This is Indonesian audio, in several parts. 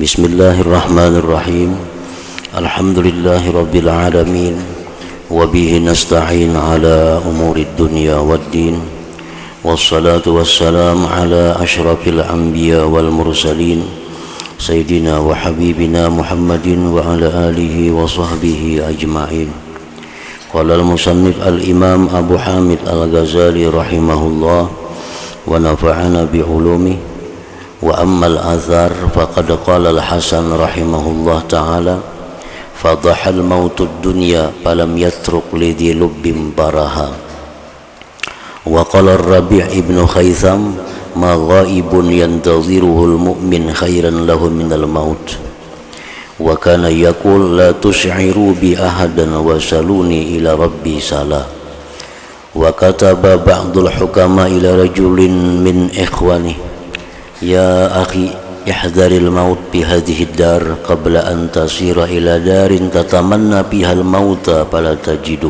Bismillahirrahmanirrahim. Alhamdulillahi rabbil alamin. Wabihi nasta'in ala umurid dunya waddin. Wassalatu wassalam ala ashrafil anbiya wal mursalin, Sayyidina wa habibina Muhammadin wa ala alihi wa sahbihi ajma'in. Qala al-musannif al-imam Abu Hamid al-Ghazali rahimahullah wa nafa'ana bi'ulumi. Wa ammal athar faqad qala al-Hasan rahimahullah ta'ala fadahal mautud dunya falam yatruk lidhi lubbim baraha. Wa qala ar-Rabi' ibn Khaytham ma ghaibun yantaziruhu al-mu'min khairan lahu minal maut. Wa kana yaqul la tush'iru bi ahadan wa saluni ila rabbi salah. Wa kataba ba'dul hukama ila rajulin min ikhwani, ya akhi ihdharil maut bi hadhihi dar qabla an tasira ila darin tatamanna bihal mauta fala tajiduh.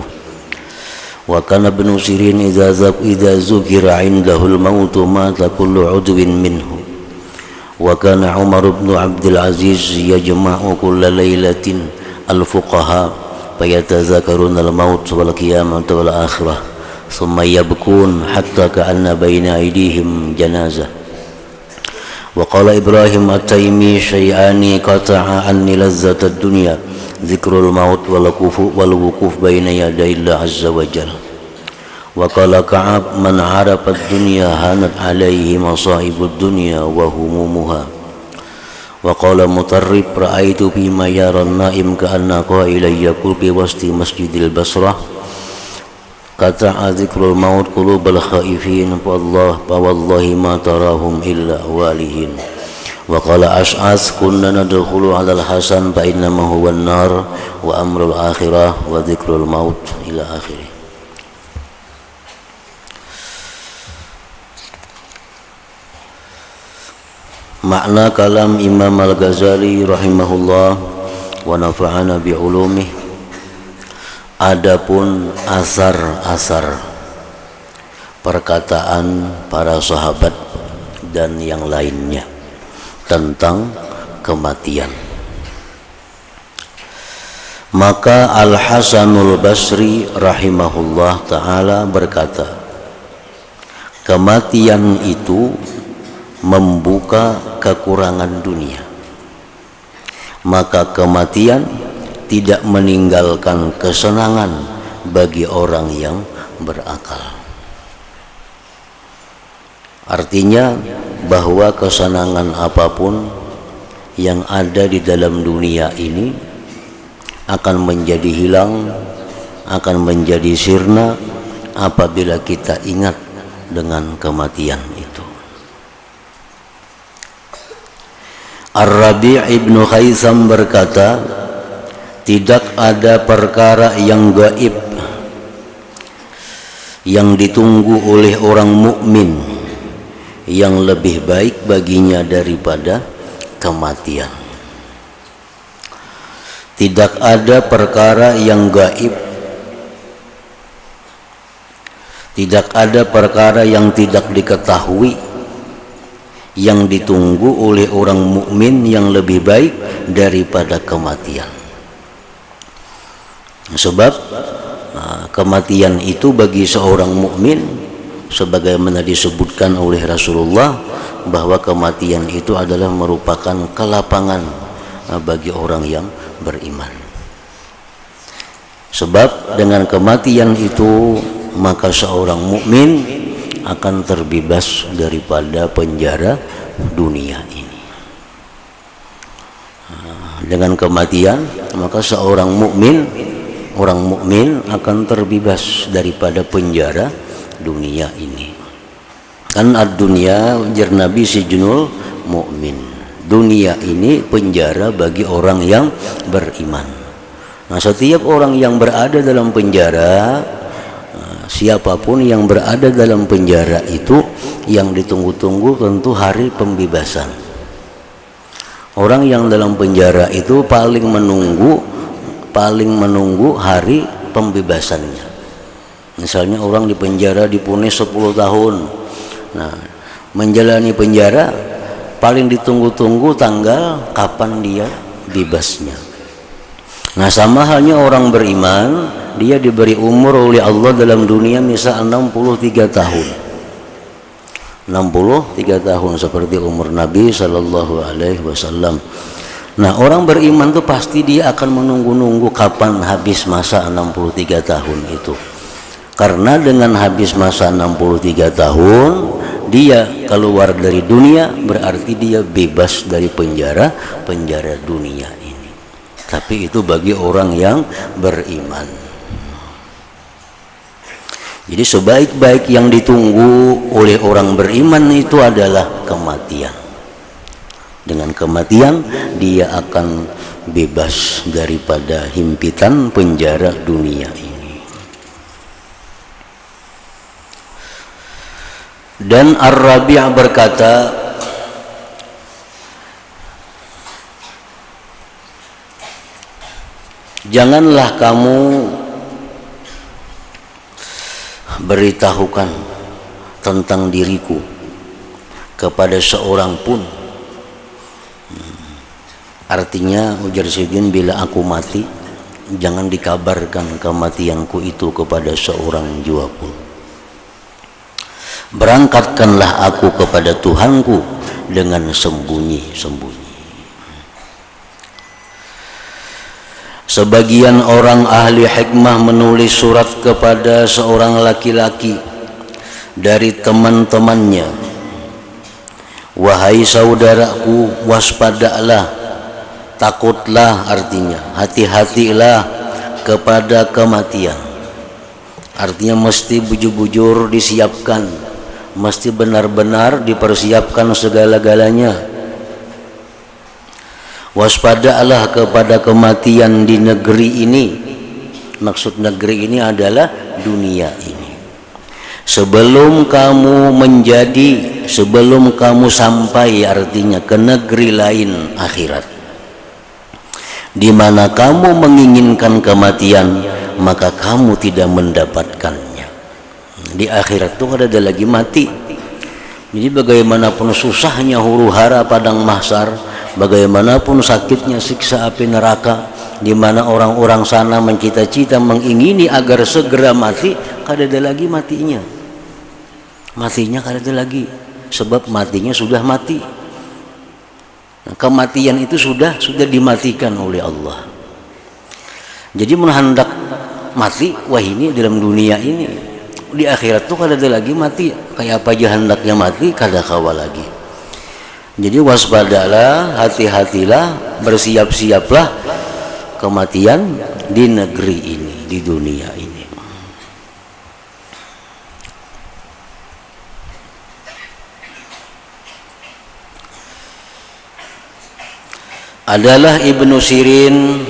Wa kana ibn Sirin idza zukira indahu al maut mata kullu udwin minhu. Wa kana Umar ibn Abdul Aziz yajma'u kulla laylatin al fuqaha fayatazakaruna al maut wal qiyamah wal akhirah thumma yabkun hatta ka'anna bayna aydihim janazah. Wa qala Ibrahim at-Taimi syai'ani qata'a anni lazzat ad-dunya dzikrul maut wal wuquf baina yaday Allah azza wa jalla. Wa qala Ka'ab man 'arafa ad-dunya hanat 'alaihi masaibud dunya wa humumuha. Wa qala Mutarrib ra'aitu bima yara an-na'im ka'anna qailan yaqul bi wasti masjidil Basrah qata'a dzikrul maut qulubal khaifin wallahi ma tarahum illa walihin. Wa qala Ash'ath kunna nadkhulu 'ala al-Hasan fa innama huwa an-nar wa amrul akhirah wa dzikrul maut ila akhirih. Makna kalam Imam Al-Ghazali rahimahullah wa nafa'ana bi ulumih. Adapun asar-asar perkataan para sahabat dan yang lainnya tentang kematian, maka Al-Hasanul Basri rahimahullah ta'ala berkata, kematian itu membuka kekurangan dunia, maka kematian tidak meninggalkan kesenangan bagi orang yang berakal. Artinya bahwa kesenangan apapun yang ada di dalam dunia ini akan menjadi hilang, akan menjadi sirna apabila kita ingat dengan kematian itu. Ar-Rabi' ibn Khaytham berkata, tidak ada perkara yang gaib yang ditunggu oleh orang mukmin yang lebih baik baginya daripada kematian. Tidak ada perkara yang gaib, tidak ada perkara yang tidak diketahui yang ditunggu oleh orang mukmin yang lebih baik daripada kematian. Sebab kematian itu bagi seorang mukmin, sebagaimana disebutkan oleh Rasulullah, bahwa kematian itu adalah merupakan kelapangan bagi orang yang beriman. Sebab dengan kematian itu maka seorang mukmin akan terbebas daripada penjara dunia ini. Dengan kematian maka seorang mukmin, orang mukmin akan terbebas daripada penjara dunia ini. Kan ad-dunya ujar Nabi sijnul mukmin. Dunia ini penjara bagi orang yang beriman. Nah, setiap orang yang berada dalam penjara, siapapun yang berada dalam penjara itu, yang ditunggu-tunggu tentu hari pembebasan. Orang yang dalam penjara itu paling menunggu hari pembebasannya. Misalnya orang di penjara dipunis 10 tahun. Nah, menjalani penjara paling ditunggu-tunggu tanggal kapan dia bebasnya. Nah, sama halnya orang beriman, dia diberi umur oleh Allah dalam dunia misal 63 tahun. 63 tahun seperti umur Nabi Sallallahu Alaihi Wasallam. Nah, orang beriman tuh pasti dia akan menunggu-nunggu kapan habis masa 63 tahun itu. Karena dengan habis masa 63 tahun, dia keluar dari dunia, berarti dia bebas dari penjara dunia ini. Tapi itu bagi orang yang beriman. Jadi sebaik-baik yang ditunggu oleh orang beriman itu adalah kematian. Dengan kematian dia akan bebas daripada himpitan penjara dunia ini. Dan Ar-Rabi' berkata, janganlah kamu beritahukan tentang diriku kepada seorang pun. Artinya ujar Sayyidin, bila aku mati jangan dikabarkan kematianku itu kepada seorang jua pun. Berangkatkanlah aku kepada Tuhanku dengan sembunyi-sembunyi. Sebagian orang ahli hikmah menulis surat kepada seorang laki-laki dari teman-temannya. Wahai saudaraku, waspadalah, takutlah, artinya hati-hatilah kepada kematian. Artinya mesti bujur-bujur disiapkan, mesti benar-benar dipersiapkan segala-galanya. Waspadalah kepada kematian di negeri ini. Maksud negeri ini adalah dunia ini. Sebelum kamu sampai, artinya ke negeri lain, akhirat, di mana kamu menginginkan kematian, maka kamu tidak mendapatkannya. Di akhirat itu ada lagi mati. Jadi bagaimanapun susahnya huru-hara padang mahsyar, bagaimanapun sakitnya siksa api neraka, di mana orang-orang sana mencita-cita, mengingini agar segera mati, kada ada lagi matinya. Matinya kada ada lagi, sebab matinya sudah mati. Nah, kematian itu sudah dimatikan oleh Allah. Jadi hendak mati, wah ini dalam dunia ini. Di akhirat tuh kada ada lagi mati. Kayak apa aja hendaknya mati, kada kawa lagi. Jadi waspadalah, hati-hatilah, bersiap-siaplah kematian di negeri ini, di dunia ini. Adalah Ibnu Sirin,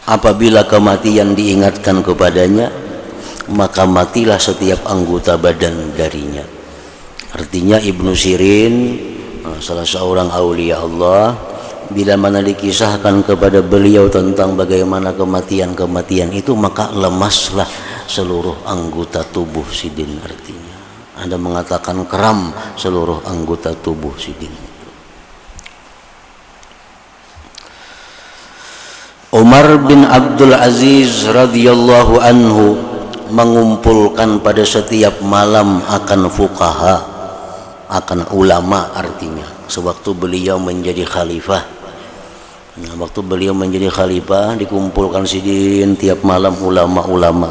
apabila kematian diingatkan kepadanya, maka matilah setiap anggota badan darinya. Artinya Ibnu Sirin, salah seorang aulia Allah, bila mana dikisahkan kepada beliau tentang bagaimana kematian itu, maka lemaslah seluruh anggota tubuh Sidin. Artinya Anda mengatakan keram seluruh anggota tubuh Sidin. Umar bin Abdul Aziz radhiyallahu anhu mengumpulkan pada setiap malam akan fuqaha, akan ulama, artinya sewaktu beliau menjadi khalifah. Nah, waktu beliau menjadi khalifah dikumpulkan Sidin tiap malam ulama-ulama.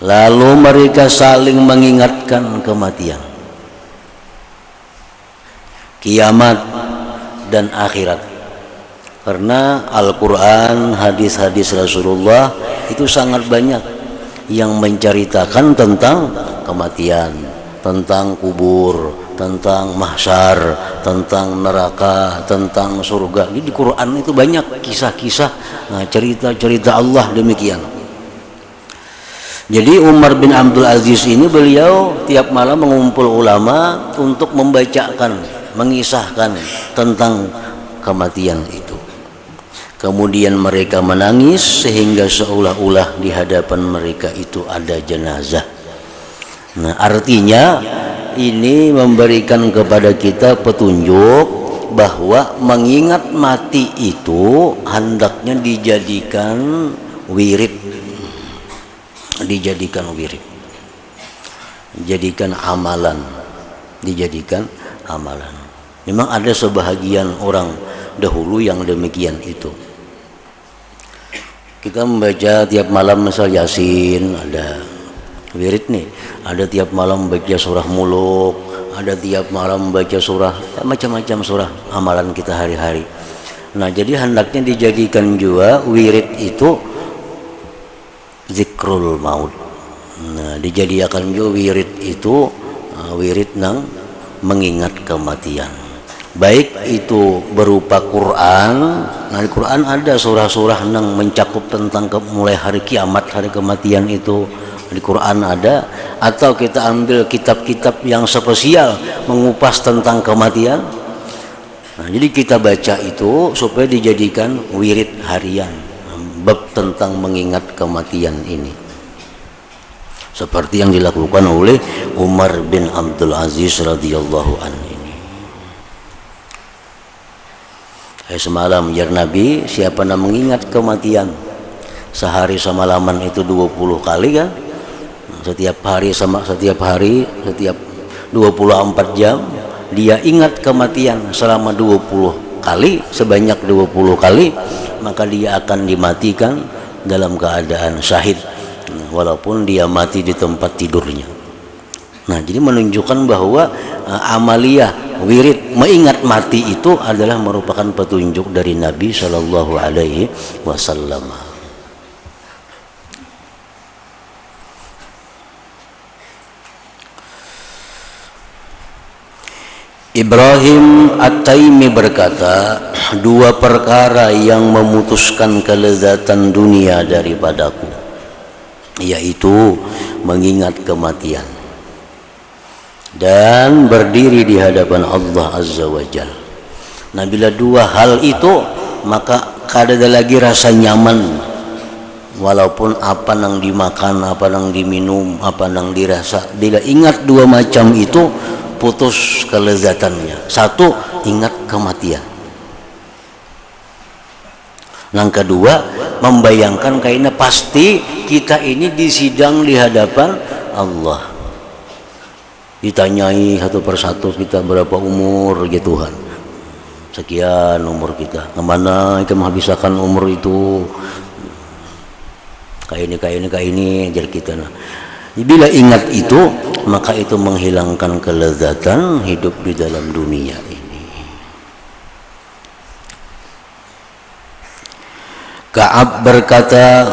Lalu mereka saling mengingatkan kematian, kiamat dan akhirat. Karena Al-Quran, hadis-hadis Rasulullah itu sangat banyak yang menceritakan tentang kematian, tentang kubur, tentang mahsyar, tentang neraka, tentang surga. Jadi di Quran itu banyak kisah-kisah, cerita-cerita Allah demikian. Jadi Umar bin Abdul Aziz ini, beliau tiap malam mengumpul ulama untuk membacakan, mengisahkan tentang kematian itu. Kemudian mereka menangis sehingga seolah-olah di hadapan mereka itu ada jenazah. Nah, artinya ini memberikan kepada kita petunjuk bahwa mengingat mati itu hendaknya dijadikan wirid, dijadikan amalan, dijadikan amalan. Memang ada sebahagian orang dahulu yang demikian itu. Kita membaca tiap malam misal Yasin, ada wirid nih, ada tiap malam baca surah Muluk, ada tiap malam baca surah, macam-macam surah amalan kita hari-hari. Nah, jadi hendaknya dijadikan juga wirid itu zikrul maut. Nah, dijadikan juga wirid itu wirid nang mengingat kematian. Baik itu berupa Quran. Nah, di Quran ada surah-surah nang mencakup tentang mulai hari kiamat, hari kematian itu. Di Quran ada, atau kita ambil kitab-kitab yang spesial mengupas tentang kematian. Nah, jadi kita baca itu supaya dijadikan wirid harian bab tentang mengingat kematian ini. Seperti yang dilakukan oleh Umar bin Abdul Aziz radhiyallahu anhu ini. Semalam jar Nabi, siapa yang mengingat kematian sehari semalaman itu 20 kali kan? Setiap hari, setiap 24 jam dia ingat kematian selama 20 kali, sebanyak 20 kali, maka dia akan dimatikan dalam keadaan syahid, walaupun dia mati di tempat tidurnya. Nah, jadi menunjukkan bahwa amaliyah wirid mengingat mati itu adalah merupakan petunjuk dari Nabi Shallallahu Alaihi Wasallam. Ibrahim At-Taimi berkata, dua perkara yang memutuskan kelezatan dunia daripadaku, yaitu mengingat kematian dan berdiri di hadapan Allah Azza wa Jalla. Nah, bila dua hal itu, maka kada ada lagi rasa nyaman, walaupun apa nang dimakan, apa nang diminum, apa nang dirasa. Bila ingat dua macam itu, putus kelezatannya. Satu, ingat kematian. Yang kedua, membayangkan kayaknya pasti kita ini disidang di hadapan Allah. Ditanyai satu persatu kita berapa umur ya Tuhan. Sekian umur kita. Kemana kita menghabiskan umur itu? Kayak ini jadi kita. Nah, bila ingat itu, maka itu menghilangkan kelezatan hidup di dalam dunia ini. Ka'ab berkata,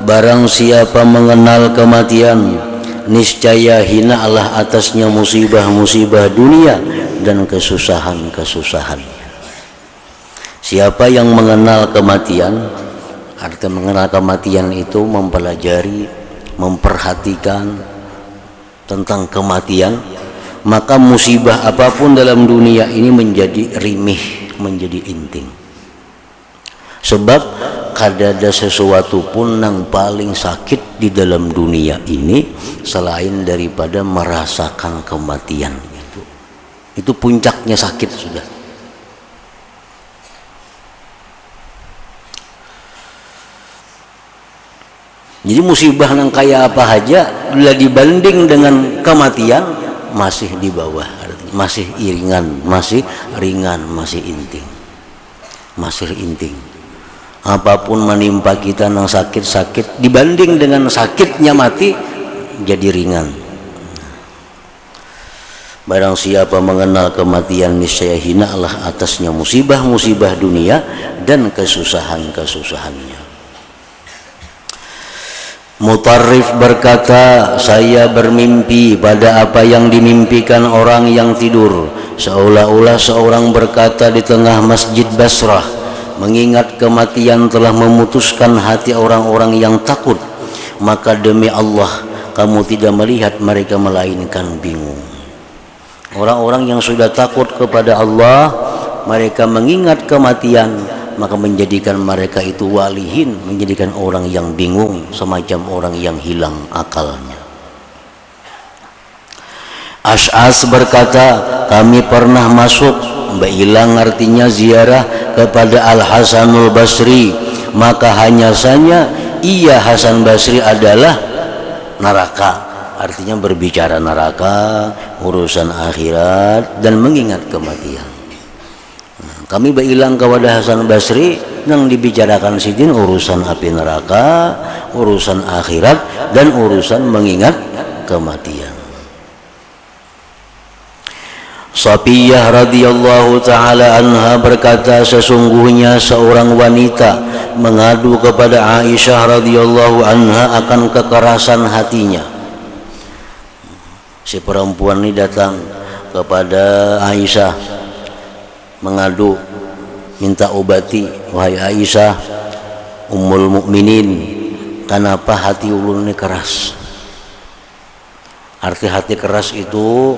barang siapa mengenal kematian, niscaya hinalah atasnya musibah-musibah dunia dan kesusahan-kesusahannya. Siapa yang mengenal kematian, arti mengenal kematian itu mempelajari, memperhatikan tentang kematian, maka musibah apapun dalam dunia ini menjadi rimih, menjadi inting. Sebab kada ada sesuatu pun yang paling sakit di dalam dunia ini selain daripada merasakan kematian. Itu puncaknya sakit sudah. Jadi musibah yang kayak apa aja bila dibanding dengan kematian masih di bawah, masih ringan, masih inting, masih inting. Apapun menimpa kita yang sakit-sakit dibanding dengan sakitnya mati jadi ringan. Barang siapa mengenal kematian, niscaya hinalah atasnya musibah-musibah dunia dan kesusahan-kesusahannya. Mutarrif berkata, saya bermimpi pada apa yang dimimpikan orang yang tidur, seolah-olah seorang berkata di tengah masjid Basrah, mengingat kematian telah memutuskan hati orang-orang yang takut, maka demi Allah kamu tidak melihat mereka melainkan bingung. Orang-orang yang sudah takut kepada Allah, mereka mengingat kematian, maka menjadikan mereka itu walihin, menjadikan orang yang bingung, semacam orang yang hilang akalnya. Ash'as berkata, kami pernah masuk, Ilang artinya ziarah kepada Al-Hasanul Basri, maka hanya saja ia Hasan Basri adalah neraka, artinya berbicara neraka, urusan akhirat dan mengingat kematian. Kami berilang kepada Hasan Basri yang dibicarakan sidin urusan api neraka, urusan akhirat dan urusan mengingat kematian. Safiyah radhiyallahu taala anha berkata, sesungguhnya seorang wanita mengadu kepada Aisyah radhiyallahu anha akan kekerasan hatinya. Si perempuan ini datang kepada Aisyah mengadu, minta obati, wahai Aisyah ummul mukminin, kenapa hati ulun ini keras? Arti hati keras itu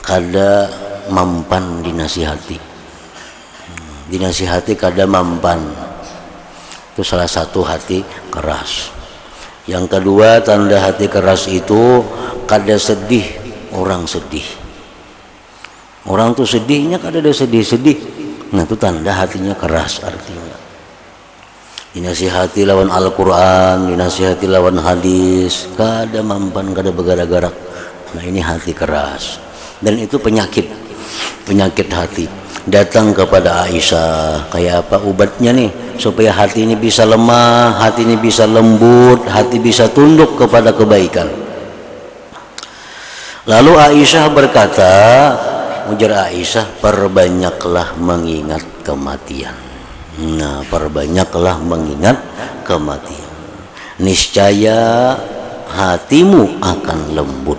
kada mampan dinasihati, dinasihati kada mampan, itu salah satu hati keras. Yang kedua, tanda hati keras itu kada sedih, orang sedih, orang tuh sedihnya kada ada sedih-sedih, nah itu tanda hatinya keras. Artinya dinasihati lawan Al-Quran, dinasihati lawan hadis, kada mampan, kada bergerak-gerak, nah ini hati keras. Dan itu penyakit hati. Datang kepada Aisyah, kayak apa obatnya nih supaya hati ini bisa lemah, hati ini bisa lembut, hati bisa tunduk kepada kebaikan. Lalu Aisyah berkata, ujar Aisyah, perbanyaklah mengingat kematian. Nah, perbanyaklah mengingat kematian, niscaya hatimu akan lembut.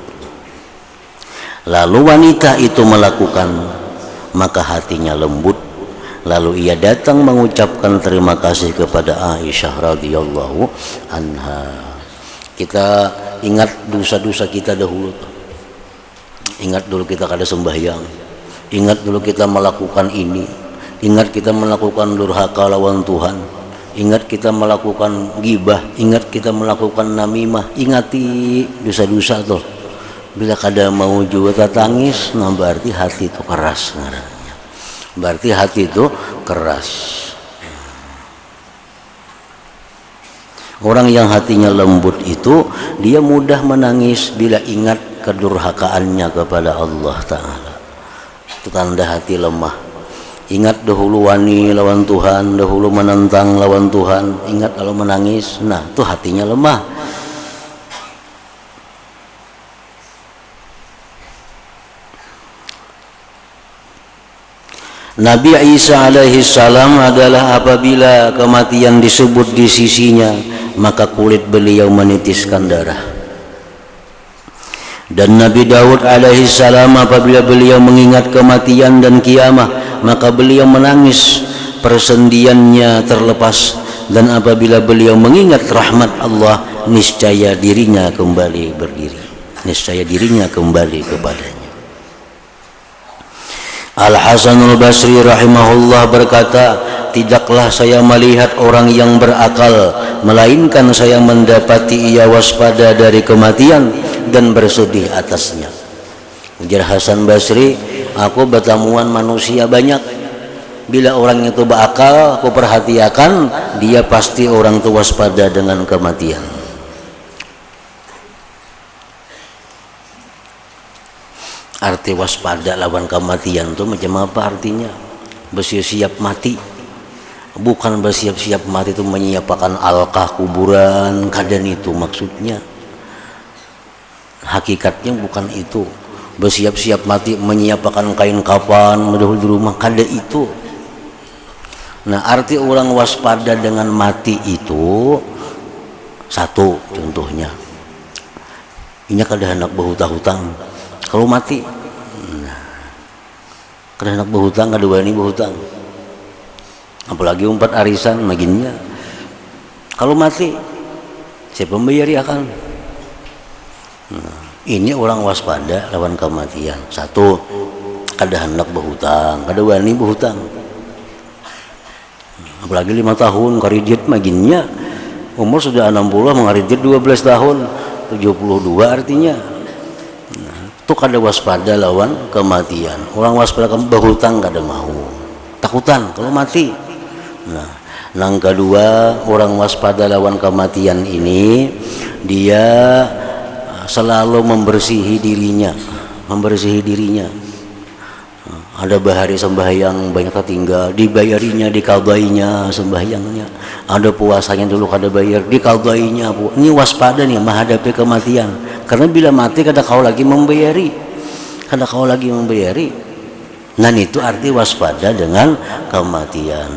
Lalu wanita itu melakukan, maka hatinya lembut. Lalu ia datang mengucapkan terima kasih kepada Aisyah radhiyallahu anha. Kita ingat dosa-dosa kita dahulu. Ingat dulu kita kada sembahyang. Ingat dulu kita melakukan ini. Ingat kita melakukan durhaka lawan Tuhan. Ingat kita melakukan ghibah. Ingat kita melakukan namimah. Ingati dosa-dosa tuh. Bila kada mau juga tangis, nah berarti hati itu keras ngarannya. Berarti hati itu keras. Orang yang hatinya lembut itu dia mudah menangis bila ingat kedurhakaannya kepada Allah Ta'ala. Itu tanda hati lemah. Ingat dahulu wani lawan Tuhan, dahulu menentang lawan Tuhan, ingat kalau menangis, nah itu hatinya lemah. Nabi Isa alaihi salam adalah apabila kematian disebut di sisinya, maka kulit beliau menitiskan darah. Dan Nabi Daud alaihi salam apabila beliau mengingat kematian dan kiamah, maka beliau menangis, persendiannya terlepas. Dan apabila beliau mengingat rahmat Allah, niscaya dirinya kembali berdiri, niscaya dirinya kembali kepadanya. Al-Hasanul Basri rahimahullah berkata, tidaklah saya melihat orang yang berakal, melainkan saya mendapati ia waspada dari kematian dan bersedih atasnya. Ujar Hasan Basri, aku bertemuan manusia banyak. Bila orang itu berakal, aku perhatikan, dia pasti orang itu waspada dengan kematian. Arti waspada lawan kematian itu macam apa artinya? Bersiap-siap mati. Bukan bersiap-siap mati itu menyiapkan alkah kuburan, kadang itu maksudnya. Hakikatnya bukan itu. Bersiap-siap mati menyiapkan kain kafan, mendahului di rumah, kadang itu. Nah, arti orang waspada dengan mati itu satu contohnya. Ini kada hendak berhutang-hutang. Kalau mati, nah, kada hendak berhutang, kada wani berhutang. Apalagi umpat arisan maginnya. Kalau mati, siapa membayar akan? Nah, ini orang waspada lawan kematian. Satu, kada hendak berhutang, kada wani berhutang. Apalagi 5 tahun karidit maginnya. Umur sudah 60 mengaridit 12 tahun, 72 artinya. Tuh kada waspada lawan kematian. Orang waspada berhutang kada mau, takutan kalau mati. Nah, yang kedua, orang waspada lawan kematian ini dia selalu membersihi dirinya. Ada bahari sembahyang banyak tertinggal, dibayarinya, dikadainya sembahyangnya. Ada puasanya dulu kada bayar, dikadainya. Ini waspada nih menghadapi kematian. Karena bila mati kada kau lagi membayari. Nah itu arti waspada dengan kematian.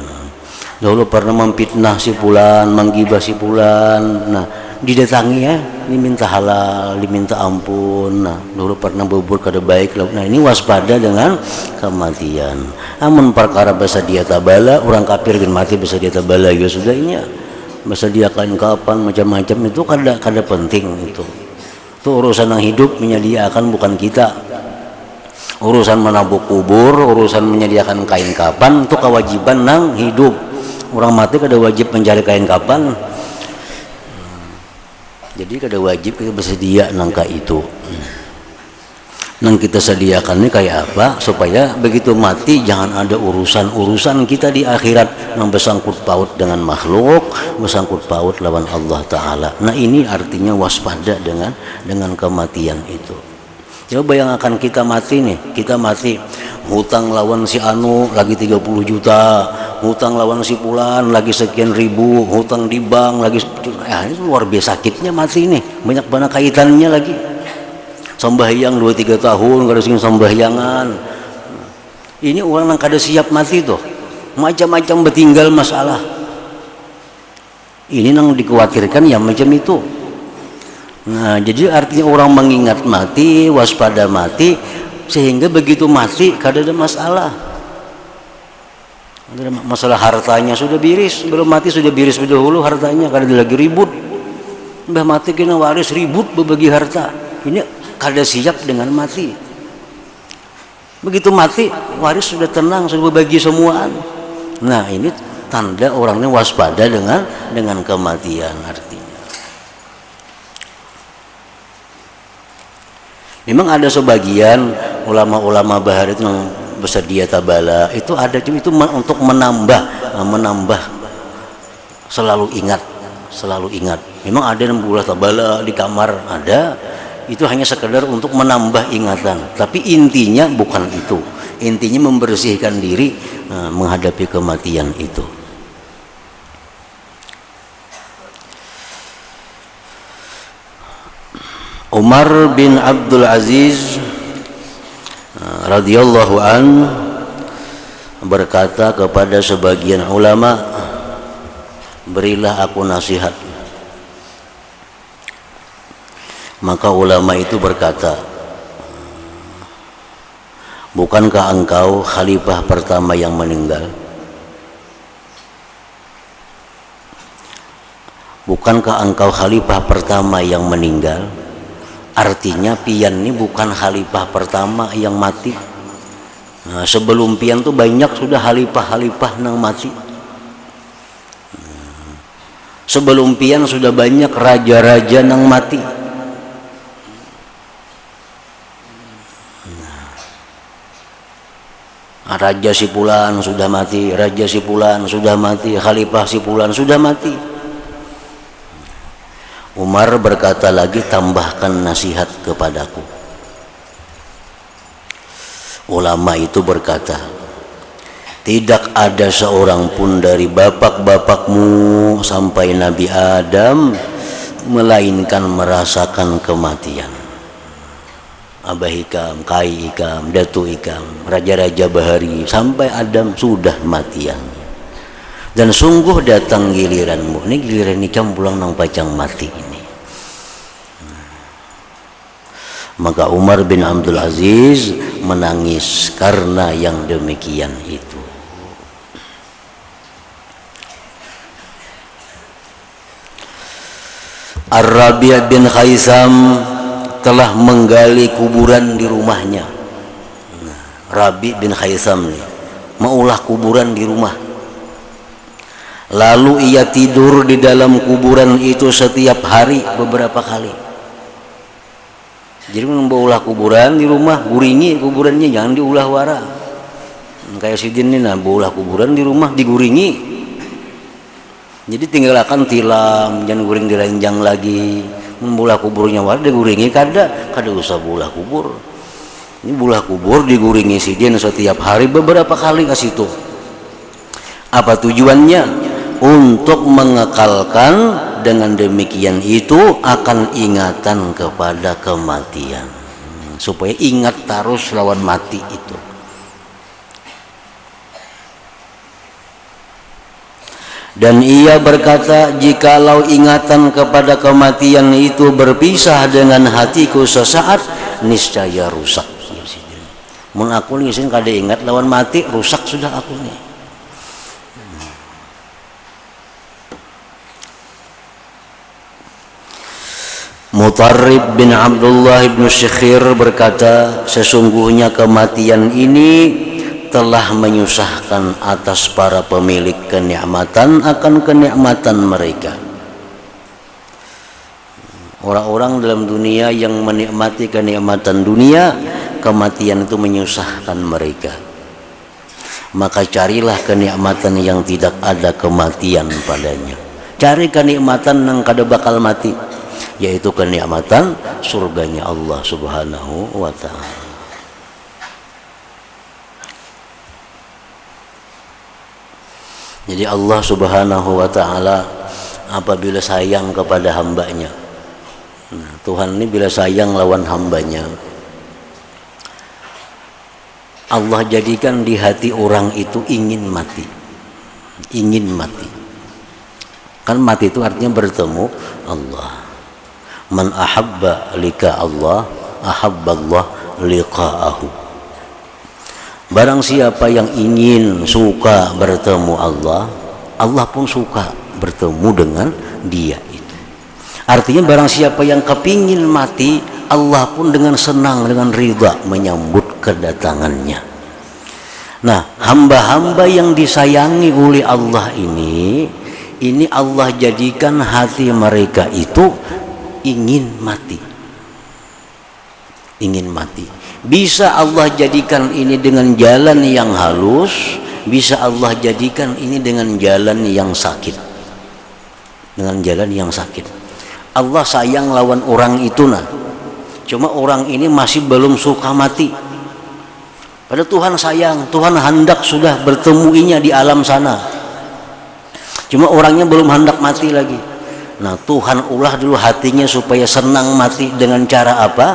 Dulu pernah memfitnah si fulan, menggibah si fulan. Nah, didatangi ya, diminta halal, diminta ampun. Nah, dulu pernah berbuat kada baik. Nah, ini waspada dengan kematian. Amun perkara basa dia tabala, orang kafir kan mati basa dia tabala ya sudah ini. Basa dia kapan macam-macam itu kada penting itu. Itu urusan yang hidup menyediakan bukan kita. Urusan menabuk kubur, urusan menyediakan kain kapan itu kewajiban nang hidup. Orang mati kada wajib mencari kain kapan. Jadi kada wajib kita bersedia nangka itu. Nang kita sediakan ini kayak apa supaya begitu mati jangan ada urusan kita di akhirat yang bersangkut paut dengan makhluk, bersangkut paut lawan Allah Ta'ala. Nah ini artinya waspada dengan kematian itu. Coba bayangkan kita mati nih, hutang lawan si anu lagi 30 juta, hutang lawan si fulan lagi sekian ribu, hutang di bank lagi, ya ini luar biasa sakitnya mati nih, banyak banget kaitannya lagi. Sembahyang 2-3 tahun kada sing sembahyangan. Ini orang yang kada siap mati tuh, macam-macam bertinggal masalah. Ini yang dikhawatirkan ya macam itu. Nah, jadi artinya orang mengingat mati, waspada mati, sehingga begitu mati kada ada masalah. Ada masalah hartanya sudah biris, belum mati sudah biris dahulu hartanya, kada ada lagi ribut. Mbah mati kena waris ribut berbagi harta. Ini kada siap dengan mati. Begitu mati waris sudah tenang, sudah berbagi semuaan. Nah, ini tanda orangnya waspada dengan kematian artinya. Memang ada sebagian ulama-ulama bahar itu yang bersedia tabala itu ada itu untuk menambah selalu ingat. Memang ada yang bulah tabala di kamar ada, itu hanya sekedar untuk menambah ingatan. Tapi intinya bukan itu. Intinya membersihkan diri menghadapi kematian itu. Umar bin Abdul Aziz radhiyallahu an berkata kepada sebagian ulama, berilah aku nasihat. Maka ulama itu berkata, bukankah engkau khalifah pertama yang meninggal? Bukankah engkau khalifah pertama yang meninggal? Artinya pian ini bukan khalifah pertama yang mati. Nah, sebelum pian tuh banyak sudah khalifah nang mati. Sebelum pian sudah banyak raja-raja nang mati. Raja si fulan sudah mati, raja si fulan sudah mati, khalifah si fulan sudah mati. Umar berkata lagi, tambahkan nasihat kepadaku. Ulama itu berkata, tidak ada seorang pun dari bapak-bapakmu sampai Nabi Adam melainkan merasakan kematian. Abah Ikam, Kai Ikam, Datu Ikam, raja-raja bahari sampai Adam sudah matian. Dan sungguh datang giliranmu. Ini giliran Ikam pulang nang pacang mati ini. Maka Umar bin Abdul Aziz menangis karena yang demikian itu. Ar-Rabi' bin Khaisam telah menggali kuburan di rumahnya. Rabi' bin Khaisam nih maulah kuburan di rumah. Lalu ia tidur di dalam kuburan itu setiap hari beberapa kali. Jadi membawa kuburan di rumah, guringi kuburannya, jangan diulah wara. Kayak sidin ini, nah bawa kuburan di rumah diguringi. Jadi tinggalkan tilam, jangan guring diranjang lagi. Membolah kuburnya wara diguringi kada usah bolah kubur. Ini bolah kubur diguringi sidin setiap hari beberapa kali ke situ. Apa tujuannya? Untuk mengekalkan, dengan demikian itu akan ingatan kepada kematian, supaya ingat terus lawan mati itu. Dan ia berkata, jikalau ingatan kepada kematian itu berpisah dengan hatiku sesaat, niscaya rusak. Mun aku nih sing kada ingat lawan mati, rusak sudah aku nih. Mutarrib bin Abdullah bin Syekhir berkata, sesungguhnya kematian ini telah menyusahkan atas para pemilik kenikmatan akan kenikmatan mereka. Orang-orang dalam dunia yang menikmati kenikmatan dunia, kematian itu menyusahkan mereka. Maka carilah kenikmatan yang tidak ada kematian padanya. Cari kenikmatan yang kada bakal mati, yaitu kenikmatan surganya Allah Subhanahu wa ta'ala. Jadi Allah Subhanahu wa ta'ala apabila sayang kepada hambanya, nah, Tuhan ini bila sayang lawan hambanya, Allah jadikan di hati orang itu ingin mati. Ingin mati. Kan mati itu artinya bertemu Allah. Man ahabba lika Allah, ahabballah liqa'ahu. Barang siapa yang ingin, suka bertemu Allah, Allah pun suka bertemu dengan dia itu. Artinya barang siapa yang kepingin mati, Allah pun dengan senang, dengan ridha menyambut kedatangannya. Nah, hamba-hamba yang disayangi oleh Allah ini Allah jadikan hati mereka itu ingin mati. Ingin mati. Bisa Allah jadikan ini dengan jalan yang halus, bisa Allah jadikan ini dengan jalan yang sakit. Dengan jalan yang sakit. Allah sayang lawan orang itu nah. Cuma orang ini masih belum suka mati. Padahal Tuhan sayang, Tuhan hendak sudah bertemuinya di alam sana. Cuma orangnya belum hendak mati lagi. Nah, Tuhan ulah dulu hatinya supaya senang mati. Dengan cara apa?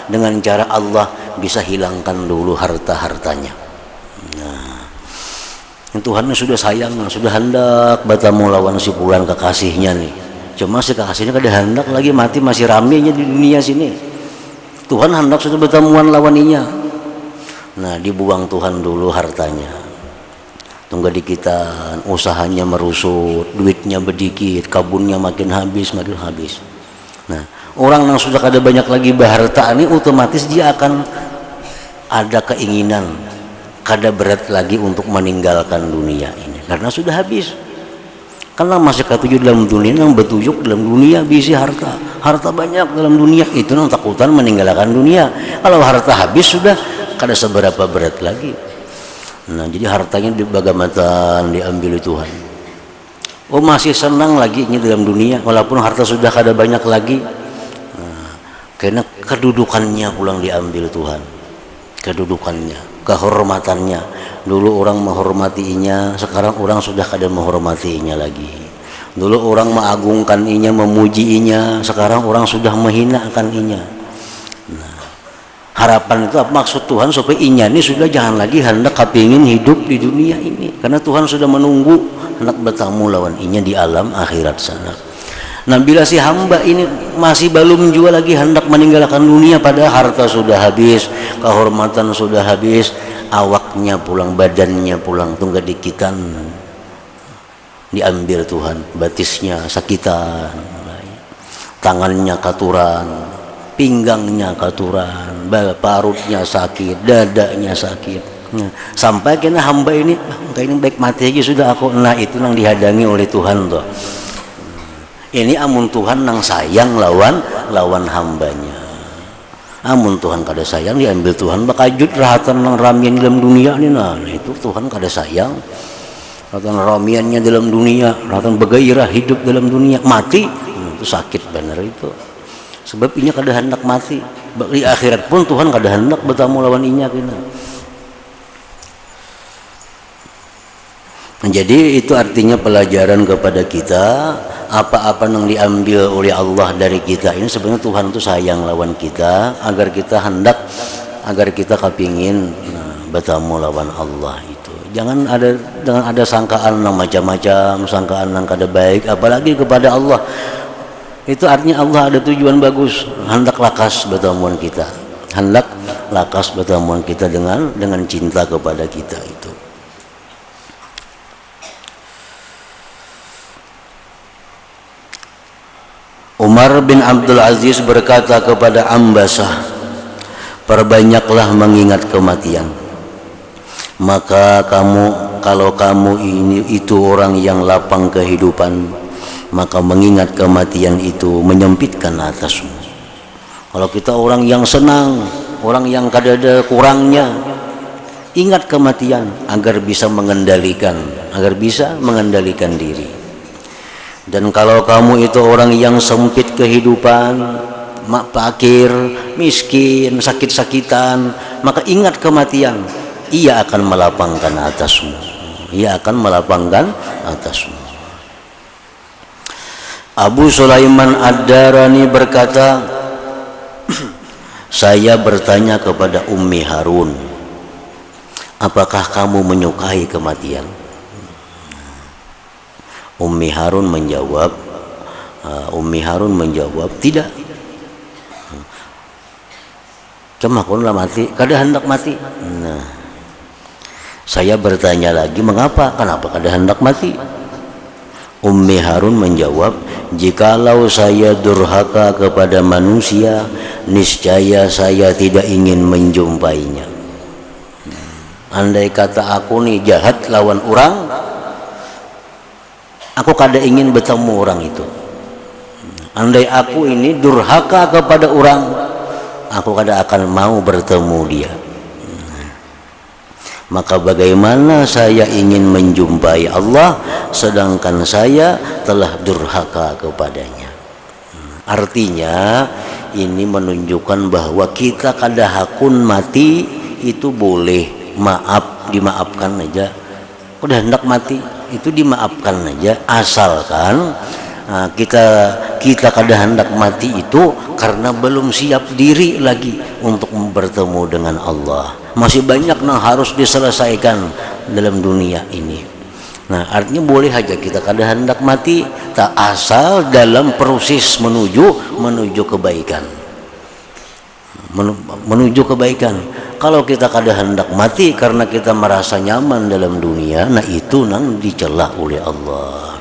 Dengan cara Allah bisa hilangkan dulu harta-hartanya. Nah, Tuhan sudah sayang, sudah hendak bertemu lawan si pulan kekasihnya nih. Cuma si kekasihnya kada hendak lagi mati, masih ramenya di dunia sini. Tuhan hendak sudah bertemuan lawaninya. Nah, dibuang Tuhan dulu hartanya. Tunggu dikitan, usahanya merusut, duitnya sedikit, kabunnya makin habis. Nah, orang yang sudah kada banyak lagi berharta ini, otomatis dia akan ada keinginan kada berat lagi untuk meninggalkan dunia ini, karena sudah habis. Karena masih ketujuh dalam dunia, yang bertujuk dalam dunia bisi harta banyak dalam dunia itu yang takutan meninggalkan dunia. Kalau harta habis sudah kada seberapa berat lagi. Nah, jadi hartanya dibagaimana diambil Tuhan. Oh, masih senang lagi ini dalam dunia walaupun harta sudah kada banyak lagi. Nah, karena kedudukannya pulang diambil Tuhan. Kedudukannya, kehormatannya. Dulu orang menghormatinya, sekarang orang sudah kada menghormatinya lagi. Dulu orang mengagungkan-nya, memujinya, sekarang orang sudah menghinakan inya. Harapan itu apa? Maksud Tuhan supaya inya ini sudah jangan lagi hendak kepingin hidup di dunia ini, karena Tuhan sudah menunggu hendak bertemu lawan inya di alam akhirat sana. Nah, bila si hamba ini masih belum juga lagi hendak meninggalkan dunia, pada harta sudah habis, kehormatan sudah habis, awaknya pulang, badannya pulang, tunggu dikitan diambil Tuhan, batisnya sakitan, tangannya katuran, pinggangnya katuran, parutnya sakit, dadanya sakit. Nah, sampai kena hamba ini, ini baik mati aja sudah aku. Nah, itu yang dihadangi oleh Tuhan tuh. Ini amun Tuhan yang sayang lawan hambanya. Amun Tuhan kada sayang diambil Tuhan bakajut rahatan nang ramian dalam dunia ni nah itu Tuhan kada sayang. Rahatan ramiannya dalam dunia, rahatan bergairah hidup dalam dunia, mati itu sakit benar itu. Sebab inya kada hendak mati. Di akhirat pun Tuhan kada hendak bertamu lawan inya kena. Jadi itu artinya pelajaran kepada kita, apa-apa yang diambil oleh Allah dari kita ini sebenarnya Tuhan itu sayang lawan kita, agar kita hendak, agar kita kepingin bertamu lawan Allah itu. Jangan ada sangkaan yang macam-macam, sangkaan yang kada baik, apalagi kepada Allah. Itu artinya Allah ada tujuan bagus, hendak lakas bertemuan kita, hendak lakas bertemuan kita dengan cinta kepada kita itu. Umar bin Abdul Aziz berkata kepada Ambasah, perbanyaklah mengingat kematian. Maka kalau kamu itu orang yang lapang kehidupan, maka mengingat kematian itu menyempitkan atasmu. Kalau kita orang yang senang, orang yang kada ada kurangnya, ingat kematian agar bisa mengendalikan diri. Dan kalau kamu itu orang yang sempit kehidupan, fakir, miskin, sakit-sakitan, maka ingat kematian, ia akan melapangkan atasmu. Abu Sulaiman Ad-Darani berkata, saya bertanya kepada Ummi Harun, apakah kamu menyukai kematian? Ummi Harun menjawab, tidak. Cuma mati, kada hendak mati. Nah, saya bertanya lagi, kenapa kada hendak mati? Ummi Harun menjawab, jikalau saya durhaka kepada manusia, niscaya saya tidak ingin menjumpainya. Andai kata aku nih jahat lawan orang, aku kada ingin bertemu orang itu. Andai aku ini durhaka kepada orang, aku kada akan mau bertemu dia. Maka bagaimana saya ingin menjumpai Allah sedangkan saya telah durhaka kepadanya? Artinya ini menunjukkan bahwa kita kada hakun mati itu boleh, dimaafkan aja. Udah hendak mati itu dimaafkan aja, asalkan kita kada hendak mati itu karena belum siap diri lagi untuk bertemu dengan Allah. Masih banyak yang harus diselesaikan dalam dunia ini. Nah, artinya boleh aja kita kada hendak mati, tak asal dalam proses menuju kebaikan. Menuju kebaikan. Kalau kita kada hendak mati karena kita merasa nyaman dalam dunia, nah itu nang dicela oleh Allah.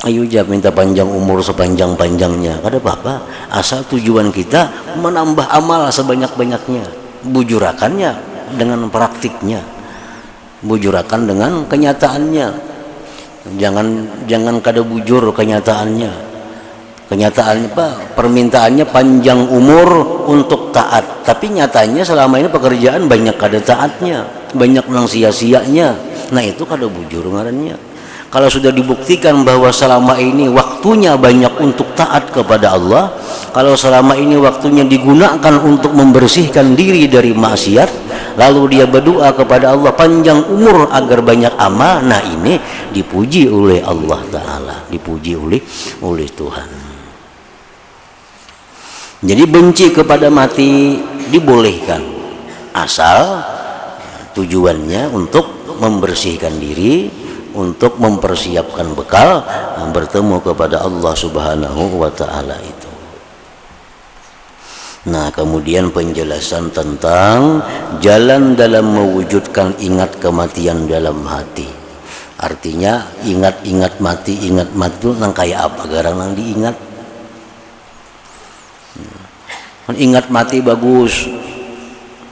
Ayo jah minta panjang umur sepanjang-panjangnya, kada apa-apa, asal tujuan kita menambah amal sebanyak-banyaknya. Bujurakannya dengan praktiknya, bujurakan dengan kenyataannya. Jangan kada bujur kenyataannya. Kenyataannya permintaannya panjang umur untuk taat, tapi nyatanya selama ini pekerjaan banyak kada taatnya, banyak nang sia-sianya. Nah itu kada bujur ngarannya. Kalau sudah dibuktikan bahwa selama ini waktunya banyak untuk taat kepada Allah, kalau selama ini waktunya digunakan untuk membersihkan diri dari maksiat, lalu dia berdoa kepada Allah panjang umur agar banyak amal, nah ini dipuji oleh Allah Ta'ala, dipuji oleh Tuhan. Jadi benci kepada mati dibolehkan, asal tujuannya untuk membersihkan diri, untuk mempersiapkan bekal bertemu kepada Allah Subhanahu wa Ta'ala itu. Nah, kemudian penjelasan tentang jalan dalam mewujudkan ingat kematian dalam hati. Artinya ingat mati itu nang kayak apa garang nang diingat. Ingat mati bagus,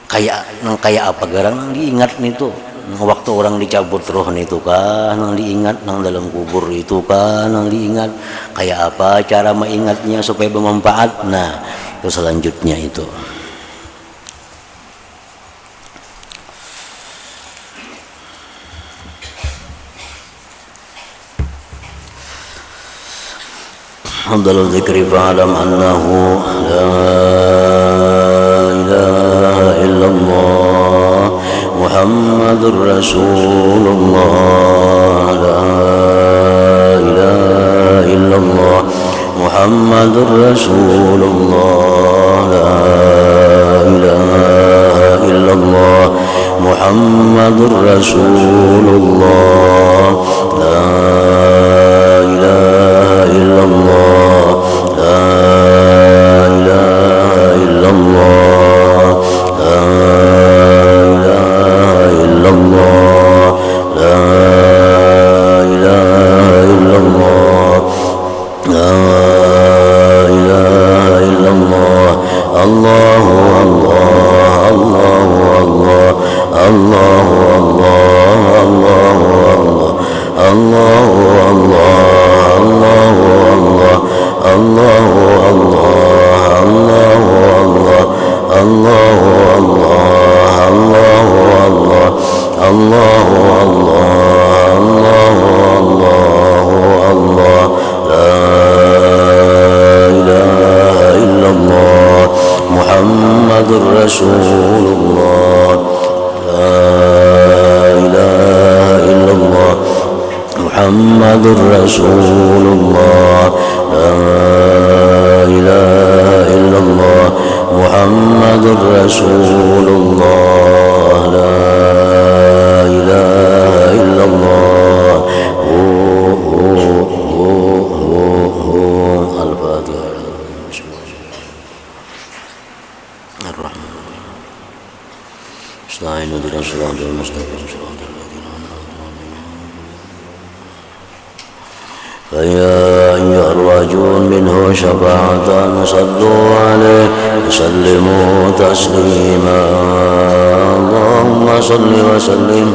kayak apa garang nang diingat itu. Waktu orang dicabut roh itu kan nang diingat, nang dalam kubur itu kan nang diingat, kayak apa cara mengingatnya supaya bermanfaat. Nah itu selanjutnya itu. أفضل الذكر فاعلم أنه لا إله إلا الله محمد رسول الله لا إله إلا الله محمد رسول الله لا إله إلا الله محمد رسول الله لا إله إلا الله لا إله إلا الله لا إله إلا الله لا إله إلا الله لا إله إلا الله الله الله الله الله الله الله الله الله الله محمد رسول الله لا إله إلا الله محمد رسول الله لا إله إلا الله محمد رسول الله لا إله إلا الله الفاتحة الرحمن استعينوا اهدنا الصراط المستقيم صراط الذين أنعمت عليهم فيا أيها الراجون منه شفاعة صلوا عليه وسلموا تسليما اللهم صل وسلم